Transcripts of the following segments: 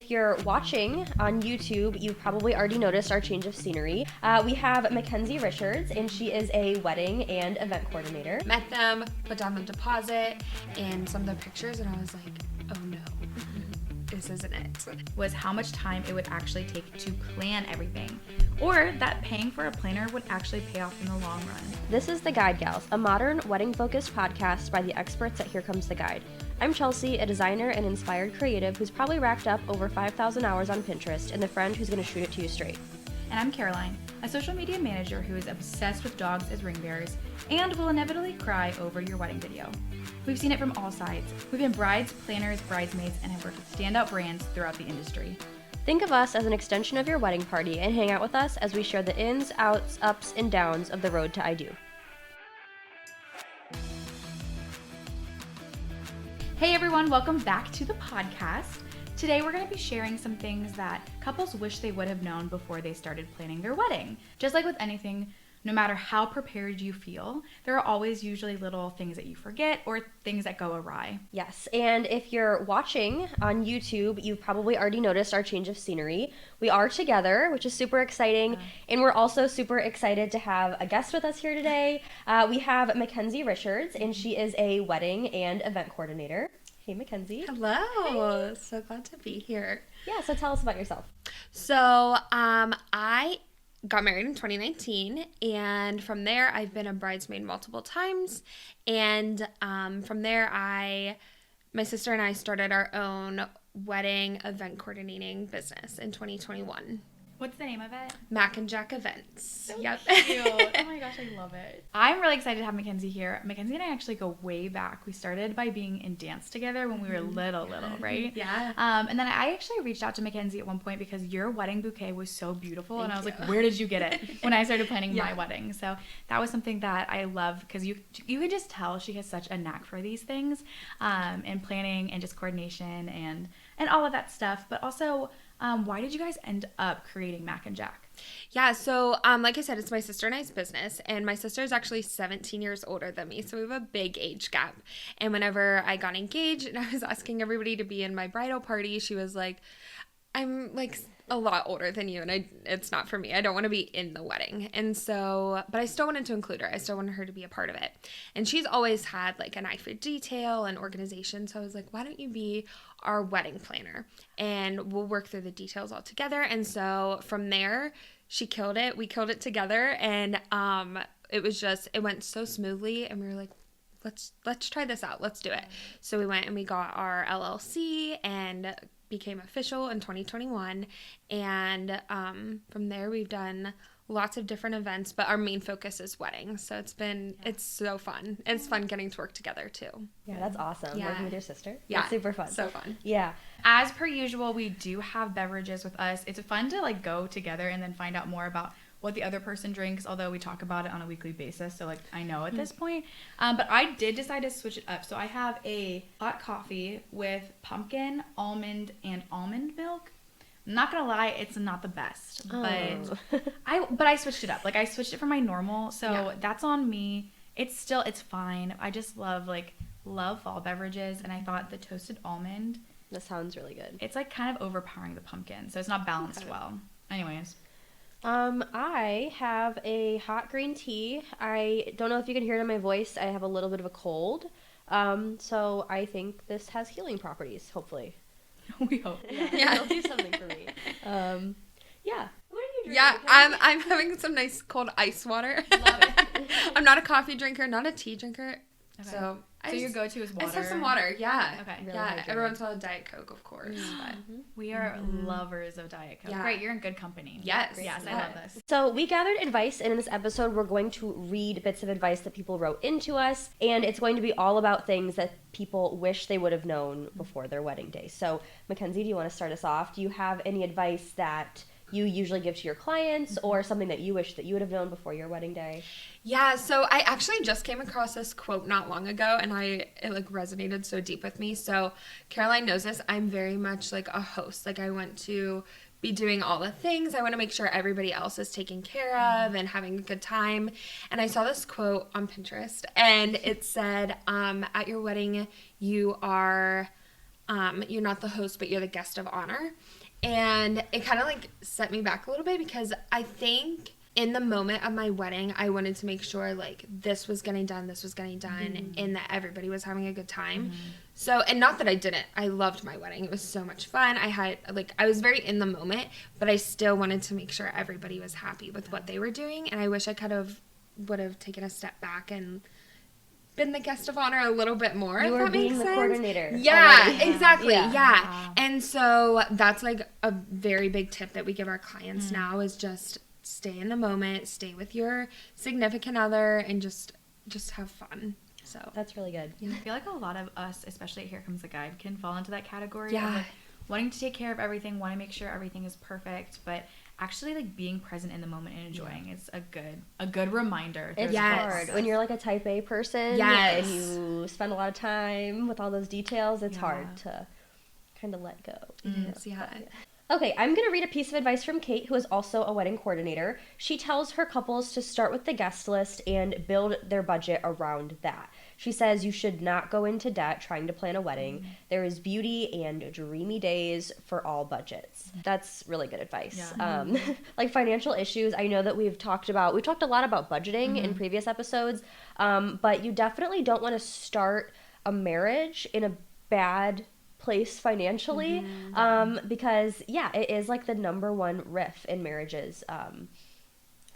if you're watching on YouTube, you've probably already noticed our change of scenery. We have Mackenzie Richards, and she is a wedding and event coordinator. Met them, put down the deposit, and some of the pictures, and I was like, oh no. This isn't it. Was how much time it would actually take to plan everything, or that paying for a planner would actually pay off in the long run. This is The Guide Gals, a modern wedding-focused podcast by the experts at Here Comes the Guide. I'm Chelsea, a designer and inspired creative who's probably racked up over 5,000 hours on Pinterest, and the friend who's going to shoot it to you straight. And I'm Caroline, a social media manager who is obsessed with dogs as ring bearers and will inevitably cry over your wedding video. We've seen it from all sides. We've been brides, planners, bridesmaids, and have worked with standout brands throughout the industry. Think of us as an extension of your wedding party and hang out with us as we share the ins, outs, ups, and downs of the road to I Do. Hey everyone, welcome back to the podcast. Today we're going to be sharing some things that couples wish they would have known before they started planning their wedding. Just like with anything, no matter how prepared you feel, there are always usually little things that you forget or things that go awry. Yes, and if you're watching on YouTube, you've probably already noticed our change of scenery. We are together, which is super exciting, and we're also super excited to have a guest with us here today. We have Mackenzie Richards, and she is a wedding and event coordinator. Hey, Mackenzie. Hello. Hey. So glad to be here. Yeah, so tell us about yourself. So, I got married in 2019, and from there, I've been a bridesmaid multiple times, and from there, my sister and I started our own wedding event coordinating business in 2021. What's the name of it? Mack Jack Events. So cute. Oh my gosh, I love it. I'm really excited to have Mackenzie here. Mackenzie and I actually go way back. We started by being in dance together when we were little, right? Yeah. And then I actually reached out to Mackenzie at one point because your wedding bouquet was so beautiful. And I was like, where did you get it? When I started planning my wedding. So that was something that I love because you could just tell she has such a knack for these things, and planning and just coordination and all of that stuff. But also, why did you guys end up creating Mack and Jack? Yeah, so like I said, it's my sister and I's business, and my sister is actually 17 years older than me, so we have a big age gap. And whenever I got engaged and I was asking everybody to be in my bridal party, she was like, I'm like a lot older than you, and it's not for me. I don't want to be in the wedding. And so, but I still wanted to include her. I still wanted her to be a part of it. And she's always had like an eye for detail and organization. So I was like, why don't you be our wedding planner? And we'll work through the details all together. And so from there, she killed it. We killed it together. And it went so smoothly. And we were like, let's try this out. Let's do it. So we went and we got our LLC and became official in 2021, and from there we've done lots of different events, but our main focus is weddings. So it's so fun. It's fun getting to work together too. Yeah, that's awesome. Working with your sister. Yeah, that's super fun. So fun. Yeah. As per usual, we do have beverages with us. It's fun to like go together and then find out more about what the other person drinks, although we talk about it on a weekly basis, so like I know at this point. But I did decide to switch it up. So I have a hot coffee with pumpkin, almond, and almond milk. I'm not gonna lie, it's not the best, but I switched it up. Like I switched it from my normal, so that's on me. It's fine. I just love fall beverages, and I thought the toasted almond. That sounds really good. It's like kind of overpowering the pumpkin, so it's not balanced well. Anyways. I have a hot green tea. I don't know if you can hear it in my voice. I have a little bit of a cold. So I think this has healing properties, hopefully. We hope. Yeah. It'll do something for me. Yeah. What are you drinking? Yeah, I'm having some nice cold ice water. Love it. I'm not a coffee drinker, not a tea drinker. Okay. So your go-to is water? I just have some water, yeah. Okay. Really yeah, everyone's on Diet Coke, of course. But we are lovers of Diet Coke. Yeah. Great, you're in good company. Yes. Yes, I love this. So we gathered advice, and in this episode, we're going to read bits of advice that people wrote into us, and it's going to be all about things that people wish they would have known before their wedding day. So, Mackenzie, do you want to start us off? Do you have any advice that you usually give to your clients, or something that you wish that you would have known before your wedding day? Yeah, so I actually just came across this quote not long ago, and it like resonated so deep with me. So Caroline knows this. I'm very much like a host. Like I want to be doing all the things. I want to make sure everybody else is taken care of and having a good time. And I saw this quote on Pinterest, and it said, at your wedding, you are you're not the host, but you're the guest of honor. And it kind of like set me back a little bit because I think in the moment of my wedding, I wanted to make sure like this was getting done, and that everybody was having a good time. So, and not that I didn't. I loved my wedding. It was so much fun. I was very in the moment, but I still wanted to make sure everybody was happy with what they were doing. And I wish I would have taken a step back and been the guest of honor a little bit more. You if were that being makes the sense. coordinator. Yeah, already. exactly. Yeah. Yeah. And so that's like a very big tip that we give our clients now is just stay in the moment, stay with your significant other, and just have fun. So That's really good. I feel like a lot of us, especially at Here Comes the Guide, can fall into that category Yeah. of like wanting to take care of everything, want to make sure everything is perfect, but actually like being present in the moment and enjoying is a good reminder. It's Yes. hard when you're like a type A person Yes. and you spend a lot of time with all those details. It's Yeah. hard to kind of let go. it is, yeah. Okay, I'm going to read a piece of advice from Kate, who is also a wedding coordinator. She tells her couples to start with the guest list and build their budget around that. She says you should not go into debt trying to plan a wedding. There is beauty and dreamy days for all budgets. That's really good advice. Yeah. Like financial issues, I know that we've talked a lot about budgeting in previous episodes, but you definitely don't want to start a marriage in a bad place financially, because it is like the number one riff in marriages,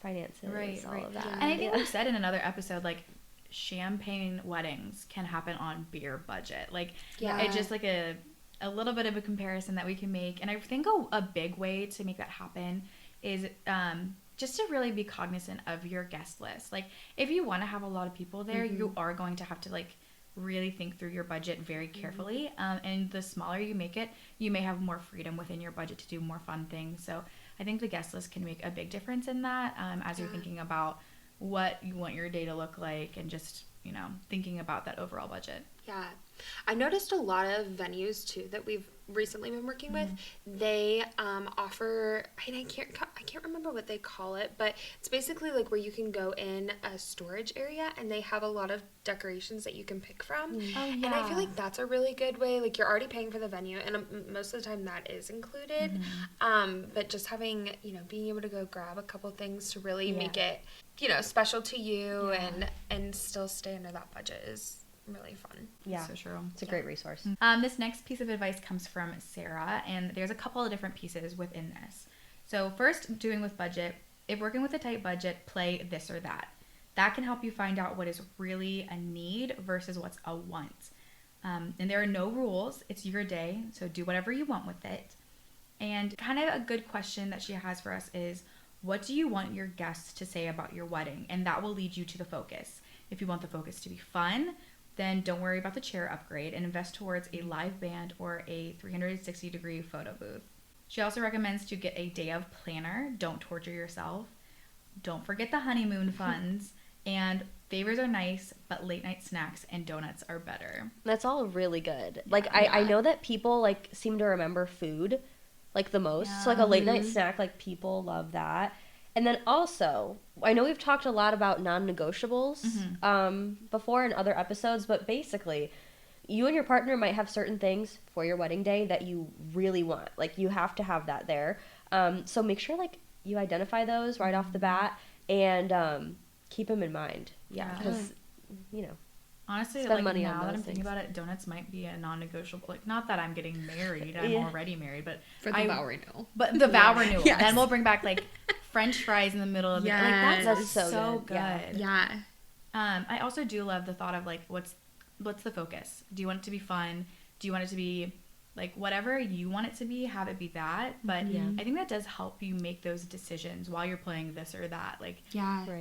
finances, all of that. And I think we said in another episode, like champagne weddings can happen on beer budget. Like it's just like a little bit of a comparison that we can make. And I think a big way to make that happen is just to really be cognizant of your guest list. Like if you want to have a lot of people there, you are going to have to like really think through your budget very carefully, and the smaller you make it, you may have more freedom within your budget to do more fun things. So I think the guest list can make a big difference in that, as you're thinking about what you want your day to look like and just thinking about that overall budget. Yeah. I've noticed a lot of venues too that we've recently been working with. They offer, I can't remember what they call it, but it's basically like where you can go in a storage area and they have a lot of decorations that you can pick from. Oh, yeah. And I feel like that's a really good way. Like you're already paying for the venue, and most of the time that is included. But just having, being able to go grab a couple things to really make it, special to you and still stay under that budget is really fun. Yeah, So true. it's a great resource. This next piece of advice comes from Sarah, and there's a couple of different pieces within this. So first, doing with budget, if working with a tight budget, play this or that. That can help you find out what is really a need versus what's a want. And there are no rules. It's your day, so do whatever you want with it. And kind of a good question that she has for us is, what do you want your guests to say about your wedding? And that will lead you to the focus. If you want the focus to be fun, then don't worry about the chair upgrade and invest towards a live band or a 360-degree photo booth. She also recommends to get a day of planner. Don't torture yourself. Don't forget the honeymoon funds. And favors are nice, but late night snacks and donuts are better. That's all really good. Like I know that people like seem to remember food like the most. So like a late night snack, like people love that. And then also, I know we've talked a lot about non-negotiables before in other episodes, but basically, you and your partner might have certain things for your wedding day that you really want. Like, you have to have that there. So make sure, like, you identify those right off the bat and keep them in mind. Yeah, because, Honestly, spend like money on now that those I'm thinking things. about it, donuts might be a non-negotiable. Like, not that I'm getting married, I'm already married, but For the vow renewal. But the vow renewal. Yes. Then we'll bring back like French fries in the middle of the like that's so good. Yeah. I also do love the thought of like what's the focus? Do you want it to be fun? Do you want it to be like whatever you want it to be, have it be that. But I think that does help you make those decisions while you're playing this or that. Like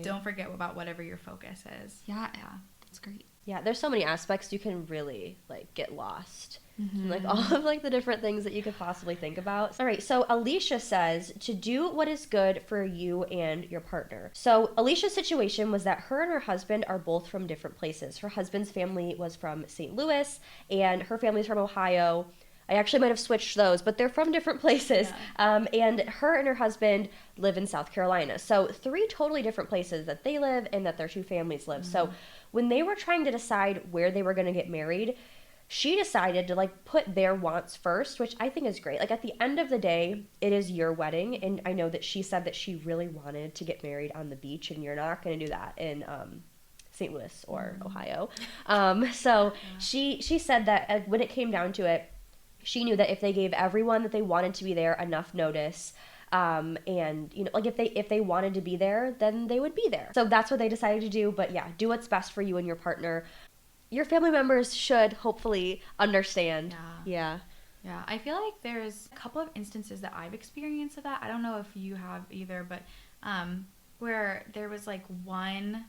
don't forget about whatever your focus is. Yeah. That's great. Yeah, there's so many aspects you can really like get lost in like all of like the different things that you could possibly think about. All right, so Alicia says to do what is good for you and your partner. So Alicia's situation was that her and her husband are both from different places. Her husband's family was from St. Louis and her family's from Ohio. I actually might have switched those, but they're from different places. And her and her husband live in South Carolina. So 3 totally different places that they live and that their 2 families live. So when they were trying to decide where they were going to get married, she decided to like put their wants first, which I think is great. Like at the end of the day, it is your wedding, and I know that she said that she really wanted to get married on the beach, and you're not going to do that in St. Louis or Ohio. So she said that when it came down to it, she knew that if they gave everyone that they wanted to be there enough notice, and you know, like if they wanted to be there, then they would be there. So that's what they decided to do. But yeah, do what's best for you and your partner. Your family members should hopefully understand. Yeah. Yeah, I feel like there's a couple of instances that I've experienced of that. I don't know if you have either, but where there was like one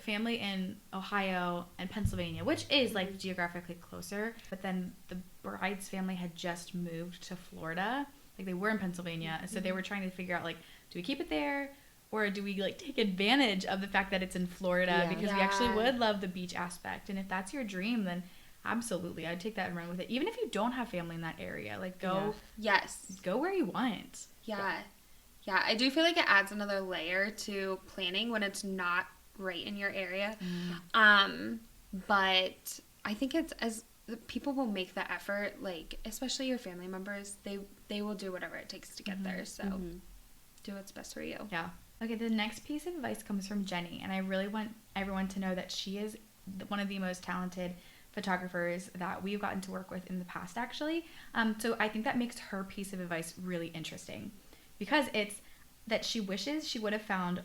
family in Ohio and Pennsylvania, which is like geographically closer, but then the bride's family had just moved to Florida. Like they were in Pennsylvania, so they were trying to figure out like, do we keep it there? Or do we like take advantage of the fact that it's in Florida because we actually would love the beach aspect? And if that's your dream, then absolutely, I'd take that and run with it. Even if you don't have family in that area, like go, go where you want. Yeah, I do feel like it adds another layer to planning when it's not right in your area. But I think it's as people will make the effort, like especially your family members, they will do whatever it takes to get there. So do what's best for you. Yeah. Okay, the next piece of advice comes from Jenny, and I really want everyone to know that she is one of the most talented photographers that we've gotten to work with in the past, actually. So I think that makes her piece of advice really interesting because it's that she wishes she would have found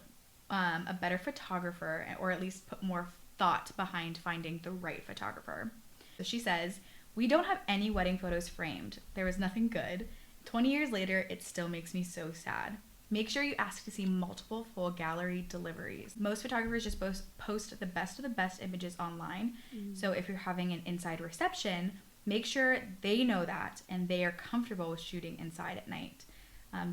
a better photographer, or at least put more thought behind finding the right photographer. So she says, "We don't have any wedding photos framed. There was nothing good. 20 years later, it still makes me so sad. Make sure you ask to see multiple full gallery deliveries. Most photographers just post the best of the best images online. So if you're having an inside reception, make sure they know that and they are comfortable with shooting inside at night.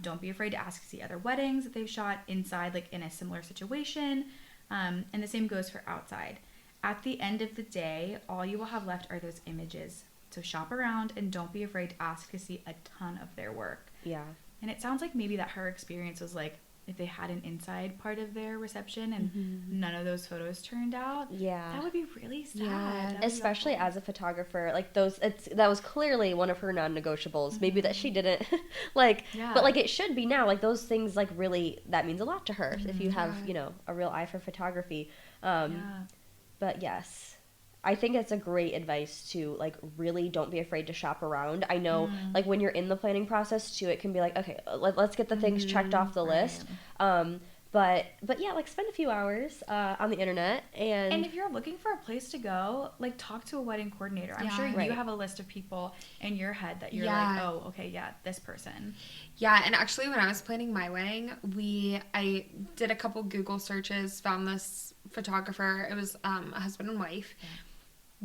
Don't be afraid to ask to see other weddings that they've shot inside, like in a similar situation. And the same goes for outside. At the end of the day, all you will have left are those images. So shop around and don't be afraid to ask to see a ton of their work." Yeah. And it sounds like maybe that her experience was like if they had an inside part of their reception and none of those photos turned out. Yeah. That would be really sad. Yeah, especially as a photographer, like that was clearly one of her non-negotiables. Maybe that she didn't like, but like it should be now. Like those things, like really, that means a lot to her if you have, you know, a real eye for photography. But yes, I think it's a great advice to like really don't be afraid to shop around. I know like when you're in the planning process too, it can be like, okay, let's get the things checked off the list. But yeah, like spend a few hours on the internet and if you're looking for a place to go, like talk to a wedding coordinator. I'm sure you have a list of people in your head that you're like, oh, okay, this person. Yeah, and actually when I was planning my wedding, I did a couple Google searches, found this photographer. It was a husband and wife.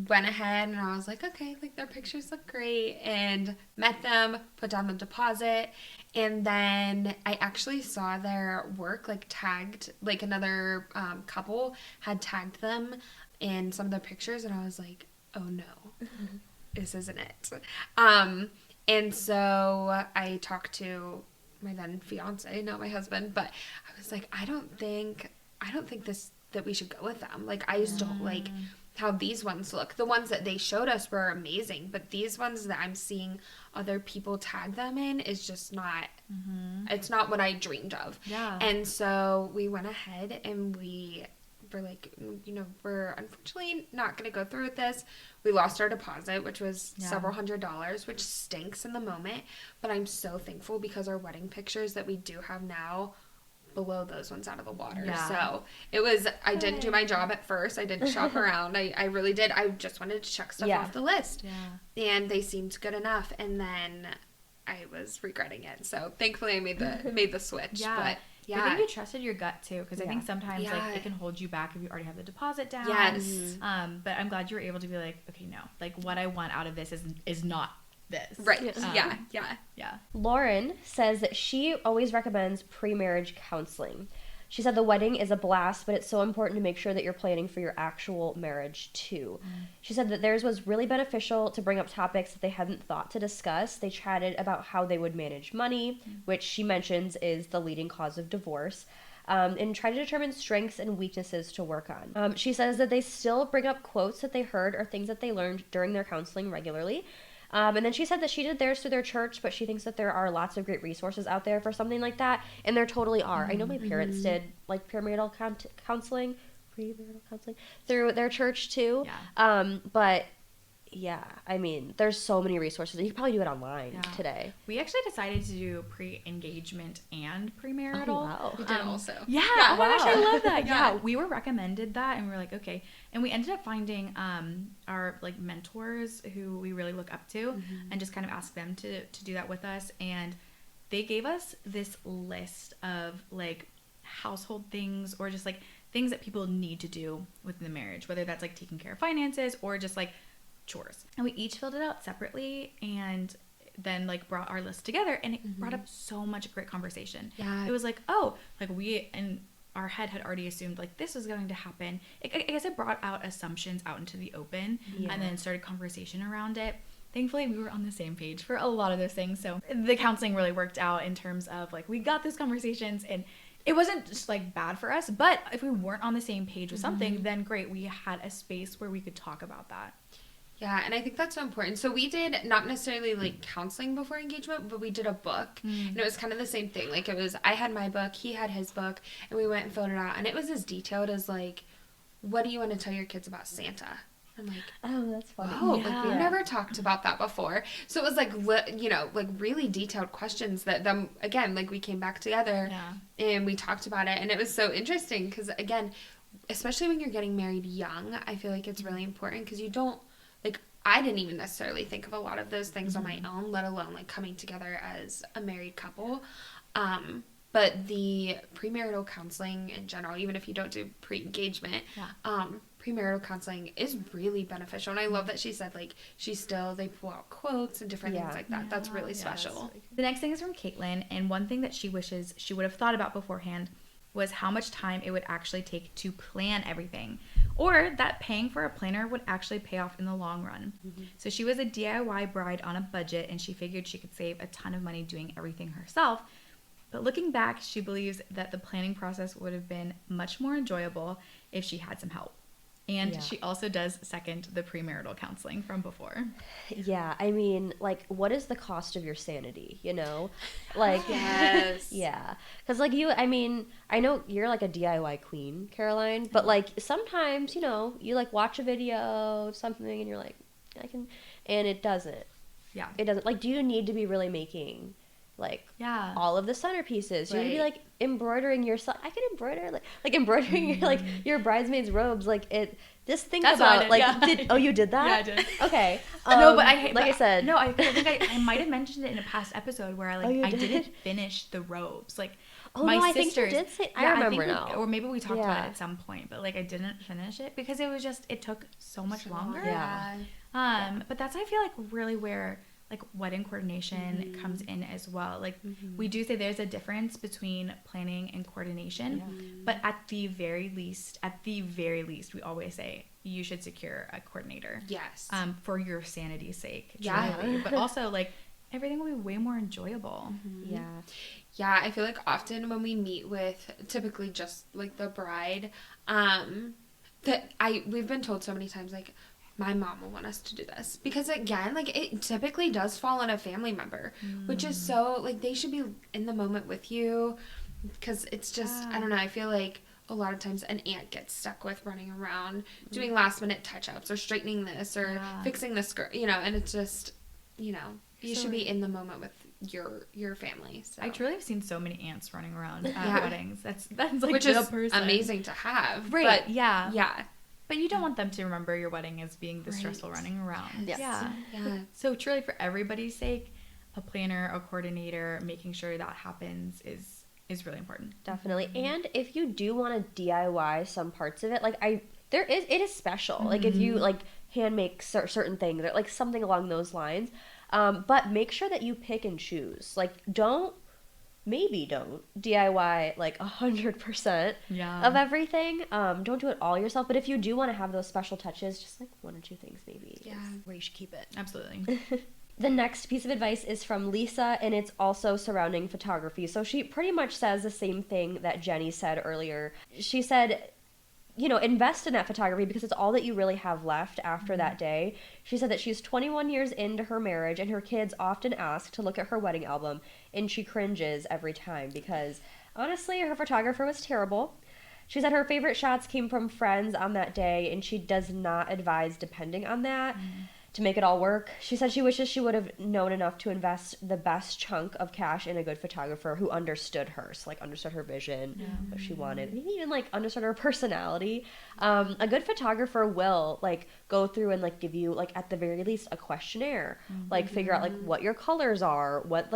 Went ahead and I was like, okay, like their pictures look great, and met them, put down the deposit, and then I actually saw their work like tagged, like another couple had tagged them in some of their pictures, and I was like, oh no, this isn't it. And so I talked to my then fiance, not my husband, but I was like, I don't think that we should go with them. Like I just don't like how these ones look. The ones that they showed us were amazing, but these ones that I'm seeing other people tag them in is just not, it's not what I dreamed of. Yeah. And so we went ahead and we were like, you know, we're unfortunately not going to go through with this. We lost our deposit, which was several $100s, which stinks in the moment, but I'm so thankful because our wedding pictures that we do have now blow those ones out of the water. So it was, I didn't do my job at first. I didn't shop around. I really did. I just wanted to check stuff off the list. And they seemed good enough. And then I was regretting it. So thankfully I made the switch. But I think you trusted your gut too, because I think sometimes like it can hold you back if you already have the deposit down. But I'm glad you were able to be like, okay, no, like what I want out of this is not this. Right. Lauren says that she always recommends pre-marriage counseling. She said the wedding is a blast, but it's so important to make sure that you're planning for your actual marriage too. She said that theirs was really beneficial to bring up topics that they hadn't thought to discuss. They chatted about how they would manage money, which she mentions is the leading cause of divorce. and try to determine strengths and weaknesses to work on. She says that they still bring up quotes that they heard or things that they learned during their counseling regularly. And then she said that she did theirs through their church, but she thinks that there are lots of great resources out there for something like that, and there totally are. I know my parents did like premarital counseling through their church too. But yeah, I mean, there's so many resources. You can probably do it online today. We actually decided to do pre-engagement and premarital. Oh, wow. We did also. Yeah, Yeah, oh my gosh, wow. I love that. Yeah, we were recommended that, and we were like, okay. And we ended up finding our like mentors who we really look up to, and just kind of asked them to do that with us. And they gave us this list of like household things or just like things that people need to do within the marriage, whether that's like taking care of finances or just like chores. And we each filled it out separately and then like brought our list together, and it brought up so much great conversation. Yeah. It was like, oh, like we in our head had already assumed like this was going to happen. I guess it brought out assumptions out into the open and then started conversation around it. Thankfully, we were on the same page for a lot of those things. So the counseling really worked out in terms of like we got those conversations, and it wasn't just like bad for us, but if we weren't on the same page with something, then great, we had a space where we could talk about that. Yeah, and I think that's so important. So we did not necessarily like counseling before engagement, but we did a book, and it was kind of the same thing. Like it was, I had my book, he had his book, and we went and filled it out, and it was as detailed as like, what do you want to tell your kids about Santa? I'm like, Oh, that's funny. oh, like we've never talked about that before. So it was like, like really detailed questions that then again, like we came back together and we talked about it, and it was so interesting because again, especially when you're getting married young, I feel like it's really important because you don't. Like, I didn't even necessarily think of a lot of those things on my own, let alone, like, coming together as a married couple. But the premarital counseling in general, even if you don't do pre-engagement, premarital counseling is really beneficial. And I love that she said, like, they pull out quotes and different things like that. Yeah. That's really special. The next thing is from Caitlin, and one thing that she wishes she would have thought about beforehand was how much time it would actually take to plan everything, or that paying for a planner would actually pay off in the long run. So she was a DIY bride on a budget, and she figured she could save a ton of money doing everything herself. But looking back, she believes that the planning process would have been much more enjoyable if she had some help. And she also does second the premarital counseling from before. Yeah, I mean, like, what is the cost of your sanity, you know? Like, yes. Yeah. Because, like, I mean, I know you're, like, a DIY queen, Caroline, but, like, sometimes, you know, you, like, watch a video of something and you're like, and it doesn't. Yeah. It doesn't. Like, do you need to be really making, like, all of the centerpieces? You need to be, like, embroidering yourself. I can embroider, like embroidering your bridesmaids' robes. Like, just think about, like, you did that? Yeah, I did. Okay. No, but I said. No, I think I might have mentioned it in a past episode where I didn't finish the robes. Like, my sisters. I think you did say. I remember now. Or maybe we talked about it at some point, but like I didn't finish it because it took so much longer. Yeah. But that's, I feel like, really where like wedding coordination comes in as well. Like we do say there's a difference between planning and coordination, but at the very least, we always say you should secure a coordinator. Yes. For your sanity's sake. Yeah. Truly. But also, like, everything will be way more enjoyable. Yeah. Yeah, I feel like often when we meet with typically just like the bride, we've been told so many times, like, my mom will want us to do this because, again, like, it typically does fall on a family member, which is so, like, they should be in the moment with you because it's just, I don't know, I feel like a lot of times an aunt gets stuck with running around doing last minute touch-ups or straightening this or fixing the skirt, you know, and it's just, you know, you should be in the moment with your family. So. I truly have seen so many aunts running around at weddings. That's like which the is person. Amazing to have. Right. But, yeah. But you don't want them to remember your wedding as being the stressful running around. Yes. Yeah. So truly, for everybody's sake, a planner, a coordinator, making sure that happens is really important. Definitely. And if you do want to DIY some parts of it, like it is special. Like if you like hand make certain things or like something along those lines. But make sure that you pick and choose. Like don't DIY like 100% of everything. Don't do it all yourself. But if you do want to have those special touches, just like one or two things maybe. Yeah. Where you should keep it. Absolutely. The next piece of advice is from Lisa, and it's also surrounding photography. So she pretty much says the same thing that Jenny said earlier. She said, invest in that photography because it's all that you really have left after that day. She said that she's 21 years into her marriage, and her kids often ask to look at her wedding album, and she cringes every time because, honestly, her photographer was terrible. She said her favorite shots came from friends on that day, and she does not advise depending on that to make it all work. She said she wishes she would have known enough to invest the best chunk of cash in a good photographer who understood her, so understood her vision, what she wanted, maybe even understood her personality. A good photographer will go through and give you at the very least a questionnaire, figure out what your colors are, what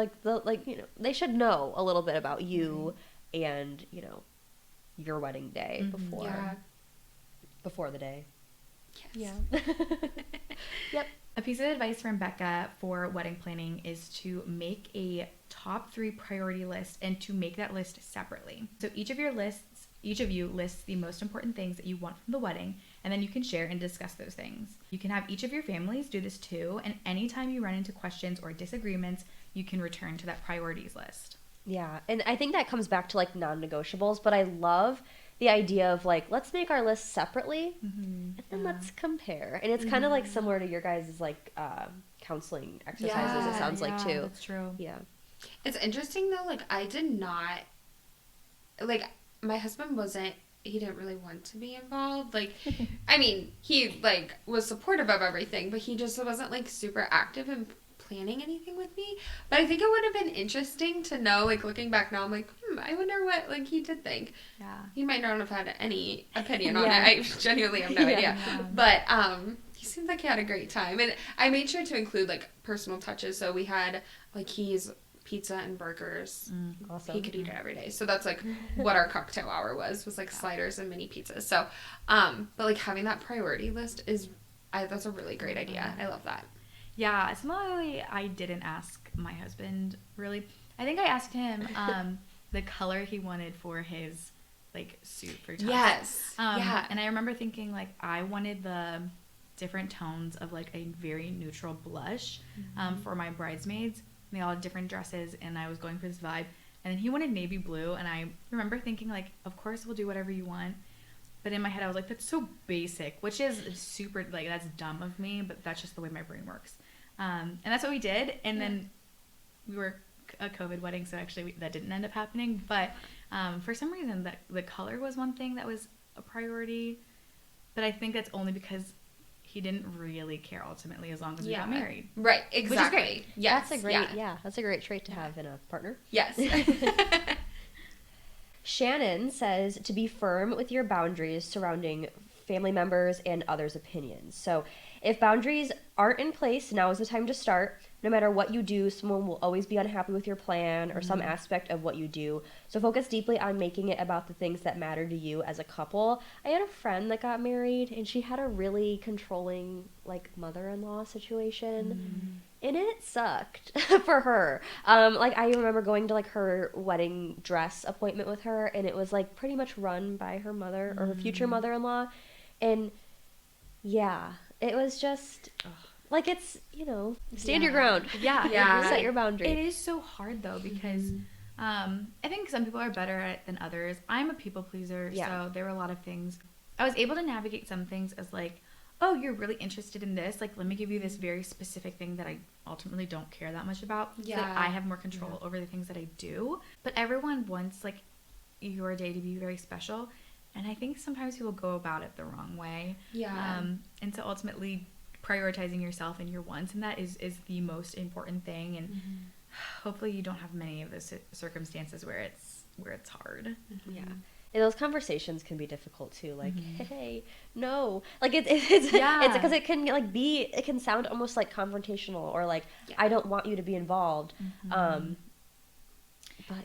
they should know a little bit about you and your wedding day before the day. Yes. Yeah. Yep. A piece of advice from Becca for wedding planning is to make a top 3 priority list and to make that list separately. So each of you lists the most important things that you want from the wedding, and then you can share and discuss those things. You can have each of your families do this too, and anytime you run into questions or disagreements, you can return to that priorities list. Yeah, and I think that comes back to non-negotiables, but I love the idea of let's make our list separately and then let's compare. And it's kind of similar to your guys' counseling exercises, it sounds like too. That's true. Yeah. It's interesting though, I did not, my husband he didn't really want to be involved. I mean, he was supportive of everything, but he just wasn't super active in planning anything with me. But I think it would have been interesting to know, looking back now, I'm I wonder what he did think. Yeah. He might not have had any opinion on it. I genuinely have no idea. But he seemed like he had a great time. And I made sure to include personal touches. So we had he's pizza and burgers. Awesome. He could eat it every day. So that's what our cocktail hour was sliders and mini pizzas. So but having that priority list that's a really great idea. I love that. Yeah, similarly, I didn't ask my husband, really. I think I asked him the color he wanted for his, suit for tux. Yes. Yeah. And I remember thinking, I wanted the different tones of, a very neutral blush for my bridesmaids. And they all had different dresses, and I was going for this vibe. And then he wanted navy blue, and I remember thinking, of course we'll do whatever you want. But in my head, I was like, that's so basic, which is super, that's dumb of me, but that's just the way my brain works. And that's what we did. And then we were a COVID wedding, so actually that didn't end up happening. But for some reason, the color was one thing that was a priority. But I think that's only because he didn't really care ultimately, as long as we got married. Right, exactly. Which is great. Yes, That's a great trait to have in a partner. Yes. Shannon says to be firm with your boundaries surrounding family members and others' opinions. So if boundaries aren't in place, now is the time to start. No matter what you do, someone will always be unhappy with your plan or some aspect of what you do. So focus deeply on making it about the things that matter to you as a couple. I had a friend that got married, and she had a really controlling, mother-in-law situation. And it sucked for her. I remember going to, her wedding dress appointment with her, and it was, pretty much run by her mother or her future mother-in-law. And, yeah, it was just... it's, stand your ground. Yeah. Set your boundary. It is so hard, though, because I think some people are better at it than others. I'm a people pleaser, so there were a lot of things. I was able to navigate some things as, oh, you're really interested in this. Let me give you this very specific thing that I ultimately don't care that much about. So that I have more control over the things that I do. But everyone wants, your day to be very special. And I think sometimes people go about it the wrong way. Yeah. And so ultimately prioritizing yourself and your wants, and that is the most important thing. And hopefully you don't have many of those circumstances where it's hard. Yeah. And those conversations can be difficult too. Hey, no, it's because it can it can sound almost confrontational or I don't want you to be involved. But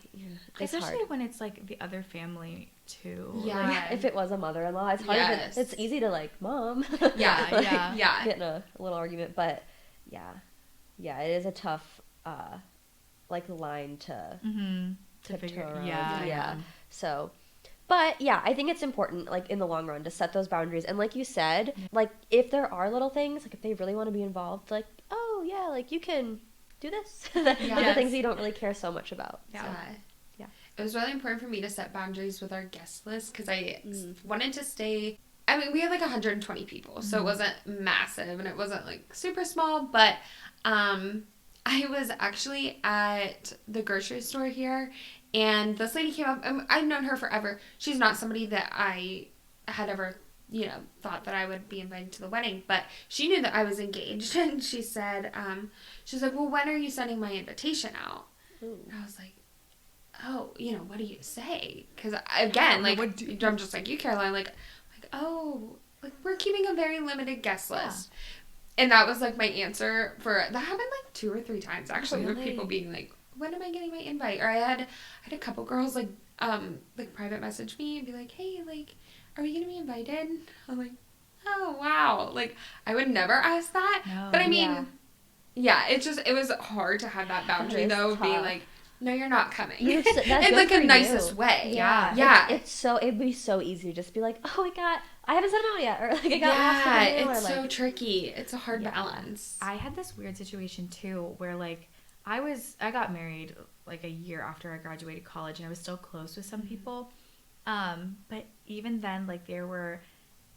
it's especially hard when it's the other family too. Yeah. If it was a mother-in-law, it's hard. It's easy to mom. Yeah. Get in a little argument, but yeah, it is a tough line to figure around. Yeah. So. But yeah, I think it's important, in the long run, to set those boundaries. And like you said, if there are little things, if they really want to be involved, oh yeah, yeah, like you can do this. Like the things you don't really care so much about. Yeah. So, yeah. It was really important for me to set boundaries with our guest list because I wanted to stay. I mean, we had like 120 people, so it wasn't massive and it wasn't like super small, but I was actually at the grocery store here and this lady came up. I've known her forever. She's not somebody that I had ever, thought that I would be invited to the wedding, but she knew that I was engaged and she said, she's like, well, when are you sending my invitation out? Ooh. And I was like, oh, what do you say? Because again, like, I'm just like you, Caroline, like, oh, like we're keeping a very limited guest list. And that was like my answer for, that happened like 2 or 3 times actually, with people being like, when am I getting my invite? Or I had a couple girls like private message me and be like, hey, like, are we gonna be invited? I'm like, oh wow, like I would never ask that. No. But I mean, it was hard to have that boundary though, tough. being like, no, you're not coming. That's in good like for a nicest you. way. Yeah. It'd be so easy to just be like, oh, I haven't sent them out yet, or like I got lost in the mail, it's or, so like, tricky. It's a hard balance. I had this weird situation too where like I got married like a year after I graduated college and I was still close with some people. But even then, like there were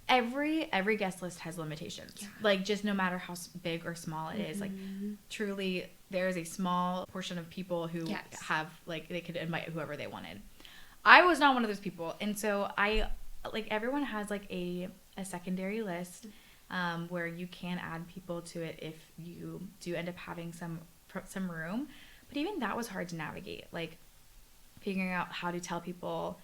every guest list has limitations. Yeah. Like just no matter how big or small it is, like truly there is a small portion of people who have like they could invite whoever they wanted. I was not one of those people, and so everyone has like a secondary list where you can add people to it if you do end up having some room. But even that was hard to navigate, like figuring out how to tell people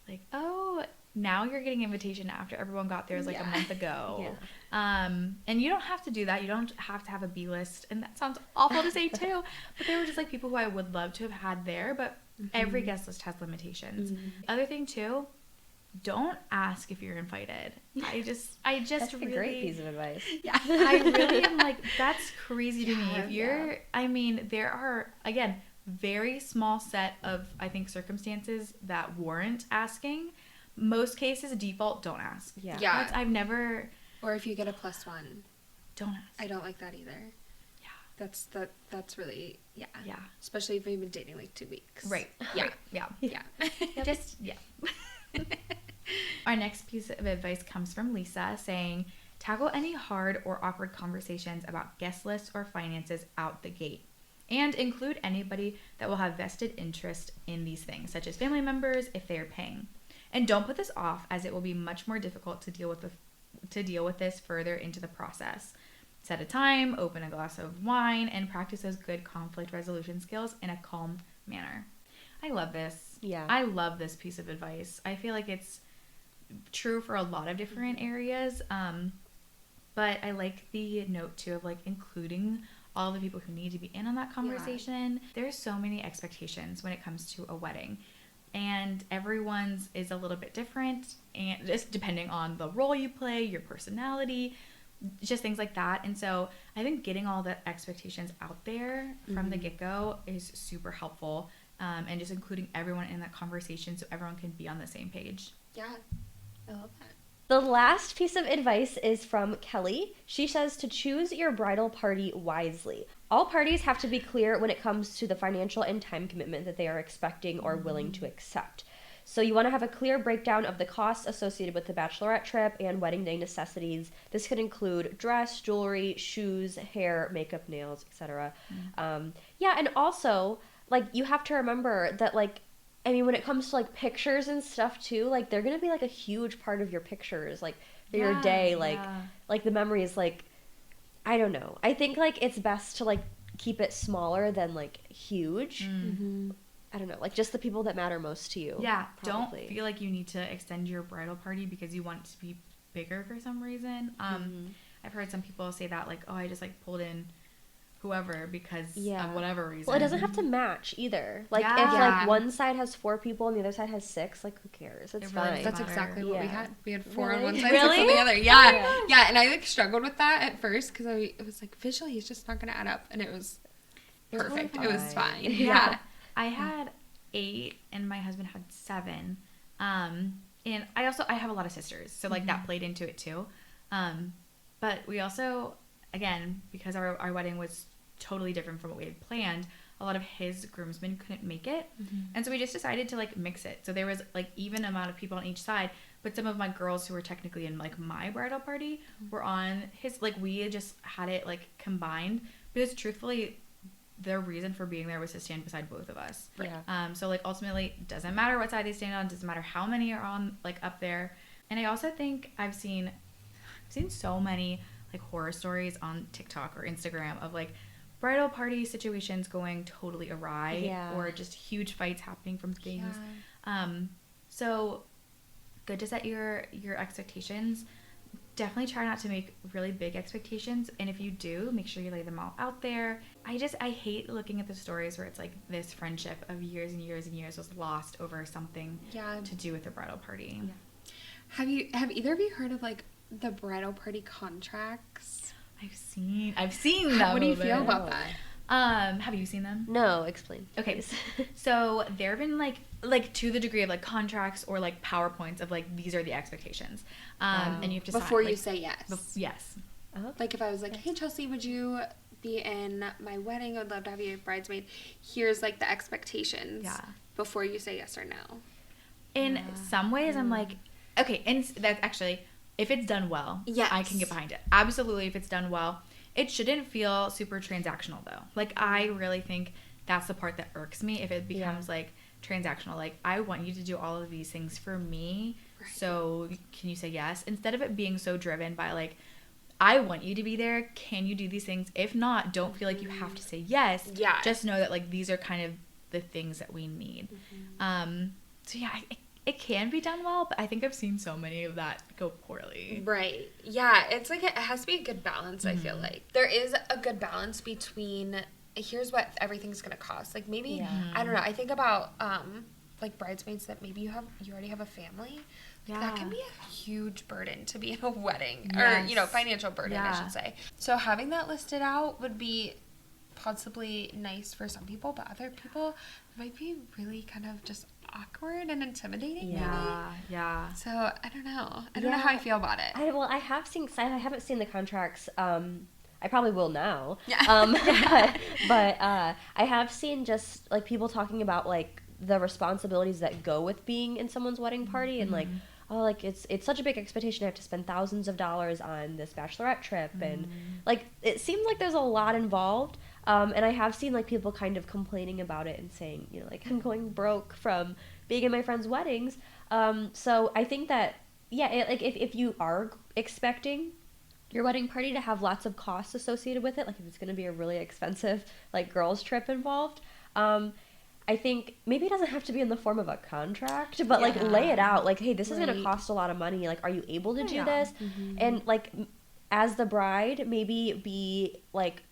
like, oh, now you're getting invitation after everyone got theirs like a month ago. And you don't have to do that. You don't have to have a B list. And that sounds awful to say too, but they were just like people who I would love to have had there, but every guest list has limitations. Other thing too, don't ask if you're invited. I just that's really, a great piece of advice. Yeah, I really am like, that's crazy to me. If you're, I mean, there are, again, very small set of, I think, circumstances that warrant asking. Most cases, default, don't ask. Yeah. I've never. Or if you get a +1, don't ask. I don't like that either. Yeah. That's really, yeah. Especially if we've been dating like 2 weeks. Right. Yeah. Yeah. Just, Our next piece of advice comes from Lisa saying, tackle any hard or awkward conversations about guest lists or finances out the gate. And include anybody that will have vested interest in these things, such as family members if they are paying. And don't put this off, as it will be much more difficult to deal with this further into the process. Set a time, open a glass of wine, and practice those good conflict resolution skills in a calm manner. I love this. Yeah. I love this piece of advice. I feel like it's true for a lot of different areas. But I like the note too of like including all the people who need to be in on that conversation. There's so many expectations when it comes to a wedding. And everyone's is a little bit different, and just depending on the role you play, your personality, just things like that. And so I think getting all the expectations out there from the get-go is super helpful, and just including everyone in that conversation so everyone can be on the same page. Yeah, I love that. The last piece of advice is from Kelly. She says to choose your bridal party wisely. All parties have to be clear when it comes to the financial and time commitment that they are expecting or willing to accept. So you want to have a clear breakdown of the costs associated with the bachelorette trip and wedding day necessities. This could include dress, jewelry, shoes, hair, makeup, nails, etc. And also, like, you have to remember that, like, I mean, when it comes to, like, pictures and stuff, too, like, they're going to be, like, a huge part of your pictures, like, for your day, like, the memories, like, I don't know. I think, like, it's best to, like, keep it smaller than, like, huge. I don't know, like, just the people that matter most to you. Yeah, probably. Don't feel like you need to extend your bridal party because you want it to be bigger for some reason. I've heard some people say that, like, oh, I just, like, pulled in whoever because of whatever reason. Well, it doesn't have to match either. Like, if like one side has 4 people and the other side has 6, like, who cares? It's fine. That's exactly what we had. We had 4 Really? on one side, Really? 6 on the other. Yeah, and I like struggled with that at first because it was like visually it's just not gonna add up, and it was perfect. It was fine. Yeah. I had 8 and my husband had 7. And I have a lot of sisters, so like that played into it too. But we also, again, because our wedding was totally different from what we had planned, a lot of his groomsmen couldn't make it. And so we just decided to like mix it. So there was like even amount of people on each side, but some of my girls who were technically in like my bridal party were on his, like we had just had it like combined because truthfully the reason for being there was to stand beside both of us. Yeah. So like ultimately it doesn't matter what side they stand on, doesn't matter how many are on like up there. And I also think I've seen so many like horror stories on TikTok or Instagram of like bridal party situations going totally awry or just huge fights happening from things. So good to set your expectations. Definitely try not to make really big expectations, and if you do, make sure you lay them all out there. I hate looking at the stories where it's like this friendship of years and years and years was lost over something to do with the bridal party. Have either of you heard of like the bridal party contracts? I've seen them. What do you feel about that? Have you seen them? No, explain. Okay. So there have been like to the degree of like contracts or like PowerPoints of like these are the expectations. And you have to before sign, you say yes. Yes. Like if I was like, hey Chelsea, would you be in my wedding? I'd love to have you a bridesmaid. Here's like the expectations. Yeah. Before you say yes or no. In some ways, I'm like, okay, and that's actually, if it's done well, yes, I can get behind it. Absolutely, if it's done well. It shouldn't feel super transactional, though. Like, I really think that's the part that irks me if it becomes, like, transactional. Like, I want you to do all of these things for me, so can you say yes? Instead of it being so driven by, like, I want you to be there. Can you do these things? If not, don't feel like you have to say yes. Yeah. Just know that, like, these are kind of the things that we need. So, yeah, it can be done well, but I think I've seen so many of that go poorly. Right. Yeah, it's like it has to be a good balance, I feel like. There is a good balance between here's what everything's going to cost. Like maybe, I don't know, I think about like bridesmaids that maybe you already have a family. Yeah. That can be a huge burden to be in a wedding. Yes. Or, you know, financial burden, I should say. So having that listed out would be possibly nice for some people, but other people it might be really kind of just awkward and intimidating. Yeah. So I don't know. I don't know how I feel about it. I haven't seen the contracts. I probably will now. Yeah. But I have seen just like people talking about like the responsibilities that go with being in someone's wedding party and like, oh, like it's such a big expectation. I have to spend thousands of dollars on this bachelorette trip and like it seems like there's a lot involved. And I have seen like people kind of complaining about it and saying, you know, like I'm going broke from being in my friends' weddings. So I think that, like if you are expecting your wedding party to have lots of costs associated with it, like if it's going to be a really expensive like girls trip involved, I think maybe it doesn't have to be in the form of a contract, but like lay it out like, hey, this is going to cost a lot of money. Like, are you able to do this? And like as the bride, maybe be like,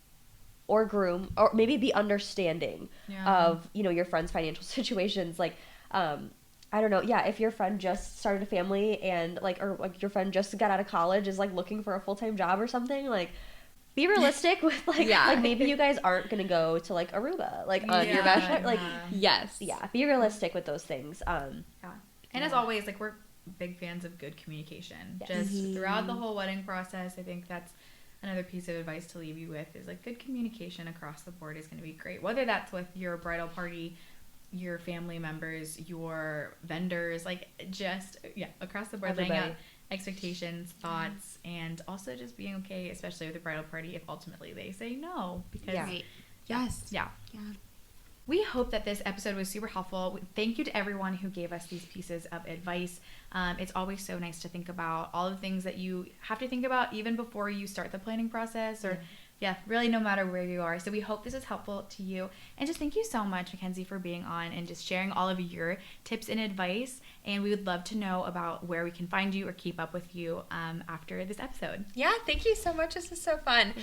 or groom, or maybe be understanding of, you know, your friend's financial situations. Like, I don't know. Yeah. If your friend just started a family and like, or like your friend just got out of college is like looking for a full-time job or something, like be realistic with like, like maybe you guys aren't going to go to like Aruba, like on your bachelor, like, be realistic with those things. And as always, like we're big fans of good communication just throughout the whole wedding process. I think that's another piece of advice to leave you with is like good communication across the board is going to be great. Whether that's with your bridal party, your family members, your vendors, like just, across the board, laying out expectations, thoughts, and also just being okay, especially with the bridal party, if ultimately they say no. Because, we hope that this episode was super helpful. Thank you to everyone who gave us these pieces of advice. It's always so nice to think about all the things that you have to think about even before you start the planning process or really no matter where you are. So we hope this is helpful to you. And just thank you so much, Mackenzie, for being on and just sharing all of your tips and advice. And we would love to know about where we can find you or keep up with you after this episode. Yeah, thank you so much. This is so fun.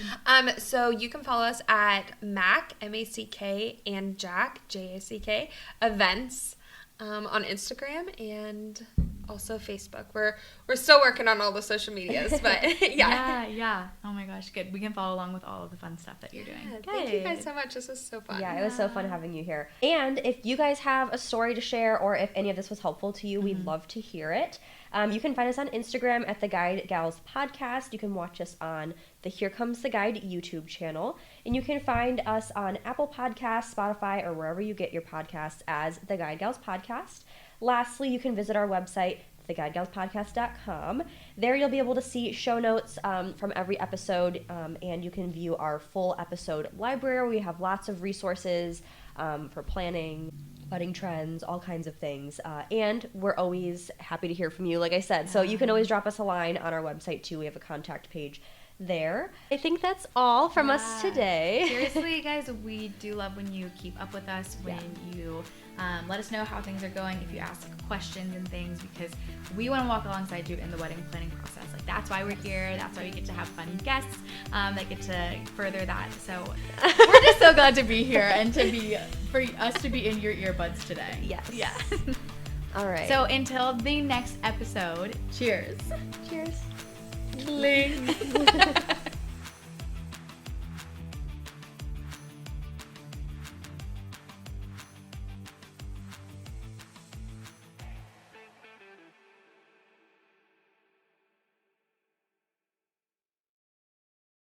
So you can follow us at Mack, M-A-C-K, and Jack, J-A-C-K, Events on Instagram and also Facebook. We're still working on all the social medias, but Oh my gosh, good. We can follow along with all of the fun stuff that you're doing. Thank you guys so much. This was so fun. Yeah, it was so fun having you here. And if you guys have a story to share or if any of this was helpful to you, we'd love to hear it. You can find us on Instagram at The Guide Gals Podcast. You can watch us on the Here Comes the Guide YouTube channel. And you can find us on Apple Podcasts, Spotify, or wherever you get your podcasts as The Guide Gals Podcast. Lastly, you can visit our website, theguidegalspodcast.com. There you'll be able to see show notes from every episode, and you can view our full episode library. We have lots of resources for planning, wedding trends, all kinds of things. And we're always happy to hear from you, like I said. So you can always drop us a line on our website, too. We have a contact page there. I think that's all from us today. Seriously, guys, we do love when you keep up with us, when you let us know how things are going, if you ask questions and things, because we want to walk alongside you in the wedding planning process. Like, that's why we're here. That's why we get to have fun guests that get to further that. So we're just so glad to be here and for us to be in your earbuds today. Yes. Yeah. All right. So until the next episode, cheers. Cheers. Cling.